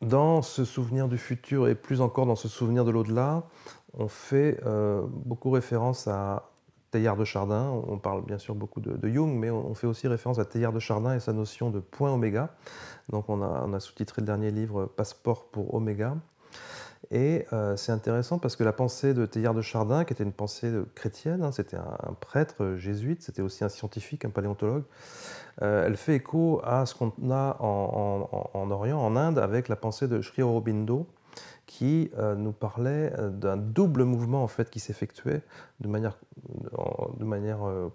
Dans ce souvenir du futur et plus encore dans ce souvenir de l'au-delà, on fait, beaucoup référence à Teilhard de Chardin. On parle bien sûr beaucoup de Jung, mais on fait aussi référence à Teilhard de Chardin et sa notion de point oméga. Donc on a sous-titré le dernier livre, Passeport pour Oméga. Et c'est intéressant parce que la pensée de Teilhard de Chardin, qui était une pensée, chrétienne, hein, c'était un prêtre, jésuite, c'était aussi un scientifique, un paléontologue. Elle fait écho à ce qu'on a en Orient, en Inde, avec la pensée de Sri Aurobindo, qui nous parlait d'un double mouvement en fait qui s'effectuait de manière,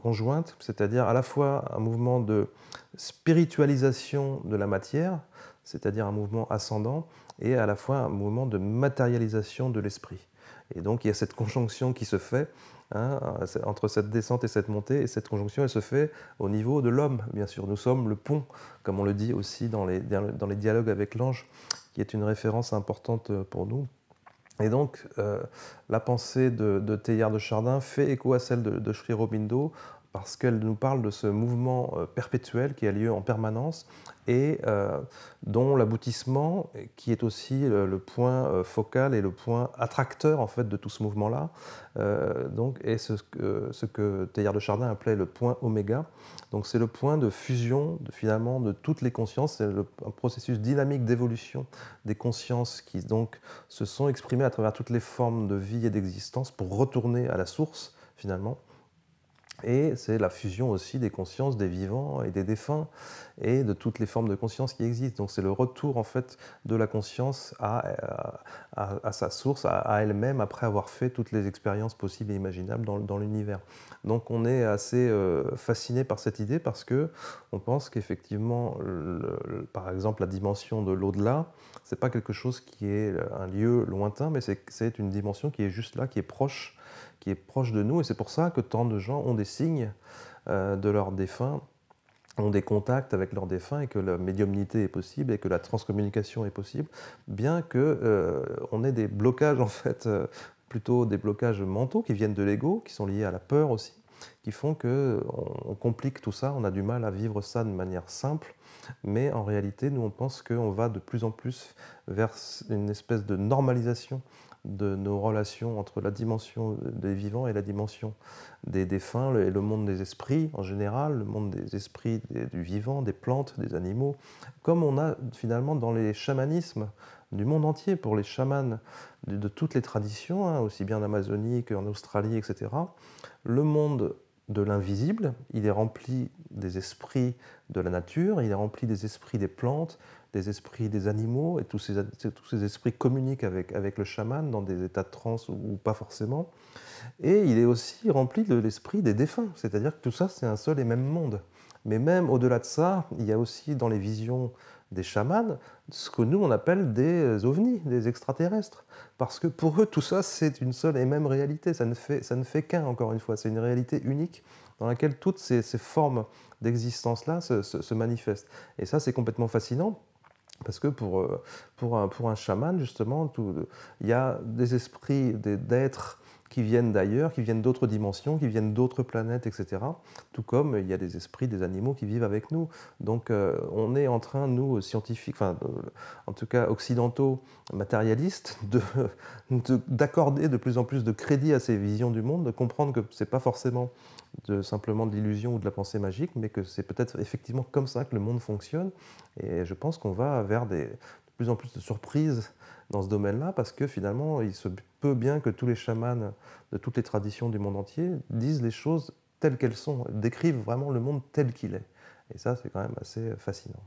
conjointe, c'est-à-dire à la fois un mouvement de spiritualisation de la matière, c'est-à-dire un mouvement ascendant, et à la fois un mouvement de matérialisation de l'esprit. Et donc il y a cette conjonction qui se fait, hein, entre cette descente et cette montée, et cette conjonction elle se fait au niveau de l'homme, bien sûr. Nous sommes le pont, comme on le dit aussi dans les dialogues avec l'ange, qui est une référence importante pour nous. Et donc, la pensée de Teilhard de Chardin fait écho à celle de Sri Aurobindo, parce qu'elle nous parle de ce mouvement perpétuel qui a lieu en permanence et dont l'aboutissement, qui est aussi le point focal et le point attracteur en fait de tout ce mouvement-là, donc est ce que Teilhard de Chardin appelait le point oméga. Donc c'est le point de fusion finalement de toutes les consciences, c'est un processus dynamique d'évolution des consciences qui donc se sont exprimées à travers toutes les formes de vie et d'existence pour retourner à la source finalement. Et c'est la fusion aussi des consciences des vivants et des défunts et de toutes les formes de conscience qui existent. Donc c'est le retour en fait de la conscience à sa source, à elle-même, après avoir fait toutes les expériences possibles et imaginables dans l'univers. Donc on est assez fasciné par cette idée parce que on pense qu'effectivement, par exemple, la dimension de l'au-delà, c'est pas quelque chose qui est un lieu lointain, mais c'est une dimension qui est juste là, qui est proche de nous, et c'est pour ça que tant de gens ont des signes de leurs défunts, ont des contacts avec leurs défunts, et que la médiumnité est possible et que la transcommunication est possible, bien que on ait des blocages en fait, plutôt des blocages mentaux qui viennent de l'ego, qui sont liés à la peur aussi, qui font que on complique tout ça, on a du mal à vivre ça de manière simple, mais en réalité, nous on pense qu'on va de plus en plus vers une espèce de normalisation de nos relations entre la dimension des vivants et la dimension des défunts, et le monde des esprits en général, le monde des esprits du vivant, des plantes, des animaux, comme on a finalement dans les chamanismes du monde entier, pour les chamans de toutes les traditions, hein, aussi bien en Amazonie qu'en Australie, etc. Le monde de l'invisible, il est rempli des esprits de la nature, il est rempli des esprits des plantes, des esprits des animaux, et tous ces esprits communiquent avec le chaman dans des états de transe ou pas forcément. Et il est aussi rempli de l'esprit des défunts, c'est-à-dire que tout ça, c'est un seul et même monde. Mais même au-delà de ça, il y a aussi dans les visions des chamans ce que nous, on appelle des ovnis, des extraterrestres. Parce que pour eux, tout ça, c'est une seule et même réalité. Ça ne fait qu'un, encore une fois. C'est une réalité unique dans laquelle toutes ces formes d'existence-là se manifestent. Et ça, c'est complètement fascinant. Parce que pour un chaman, justement, il y a des esprits d'êtres qui viennent d'ailleurs, qui viennent d'autres dimensions, qui viennent d'autres planètes, etc. Tout comme il y a des esprits des animaux qui vivent avec nous. Donc on est en train, nous, scientifiques, enfin, en tout cas occidentaux, matérialistes, d'accorder de plus en plus de crédit à ces visions du monde, de comprendre que ce n'est pas forcément simplement de l'illusion ou de la pensée magique, mais que c'est peut-être effectivement comme ça que le monde fonctionne. Et je pense qu'on va vers de plus en plus de surprises dans ce domaine-là, parce que finalement, il se peut bien que tous les chamans de toutes les traditions du monde entier disent les choses telles qu'elles sont, décrivent vraiment le monde tel qu'il est. Et ça, c'est quand même assez fascinant.